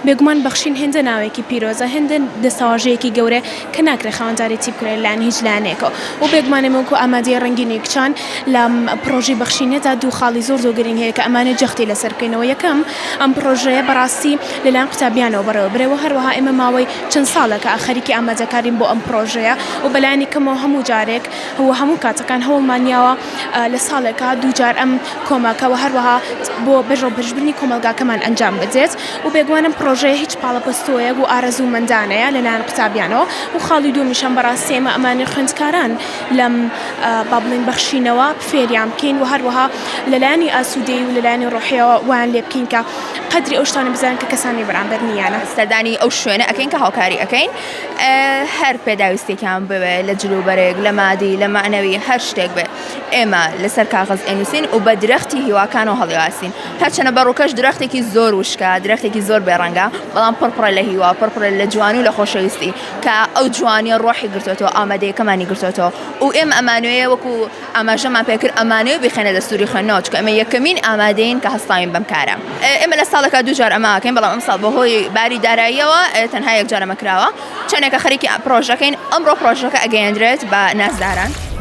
بێگومان بەخشین هێندە ناوێکی پیرۆزە هێندە دەسەواژەیەکی گەورە کە ناکرێت خاوەندجارێتی بکرێت لەلایەن هیچ لایەنێکەوە و بێگومانێمەوەکو ئامادەی ڕەنگینی کچان لە پرۆژەی بەخشینێدا دوو خاڵی زۆر گرنگ هەیە کە ئەمانە جەختی لەسەرکەینەوە یەکەم ئەم پرۆژەیە بەڕاستی لەلایەن قوتابیانەوە بەرەوە برێەوە هەروەها ئێمە ماوەی چەند ساڵێکە خەریکی ئامادەکارین بۆ ئەم پرۆژەیە و بەلایانی کەمەوە هەموو جارێک هەموو کاتەکان هەوڵمانیاوە لە ساڵێکە دووجار ئەم کۆمەکەەوە هەروەها بۆ بەژڕ پشبنی کۆمەلگاکەمان ئەنجام بدێت و بێگوانم پرۆژەیە هیچ پاڵەپەستۆیەک و ئارەزوومەندانەیە لەلایەن قوتابیانەوە و خاڵی دوومیشان بەڕاستی ئێمە ئەمانی خوێندکاران لەم با بڵێن بەخشینەوە فێریان بکەین و هەروەها لەلایەنی ئاسوودەی و لەلایەنی ڕۆحیەوە وان لێ بکەین کە قەدری ئەو شتانە بزانن کە کەسانی بەرامبەر نیانە سەردانی ئەو شوێنە ئەەکەین کە هاوکاری ئەەکەین هەر پێداویستێکیان بوێ لە جلوبەرێک لە مادی لە معنەوی هەر شتێک بێ ئێمە لەسەر کاغز ئەنووسین و بە درەختی هیواکان و هەڵیواسین هەرچەنە بەڕووکەش درەختێکی زۆر وشکە درەختێکی زۆر بێڕەنگە بەڵام پڕپڕە لە هیوا پڕپڕە لە جوانی و لە خۆشەویستی کە ئەو جوانی ڕۆحی گرتوێتەوە ئامادەیەکەمانی گرتوێتەوە و ئێمە ئەمانوەیە وەکو ئاماژەمان پێکرد ئەمانەوە بخێنە دەستوری خوێندنەوە چکە ئەمە یەکەمین ئامادەین کە هەستاوین بەم کارە ئێمە لە ساڵێکا دووجار ئەماکەین بەڵام ئەم ساڵ بەهۆی باری داراییەوە تەنها یەکجار ئەمە کراوە چەندێکە خەریکی پرۆژەکەین ئەمڕۆ پرۆژەکە ئەگەیەندرێت بە نازداران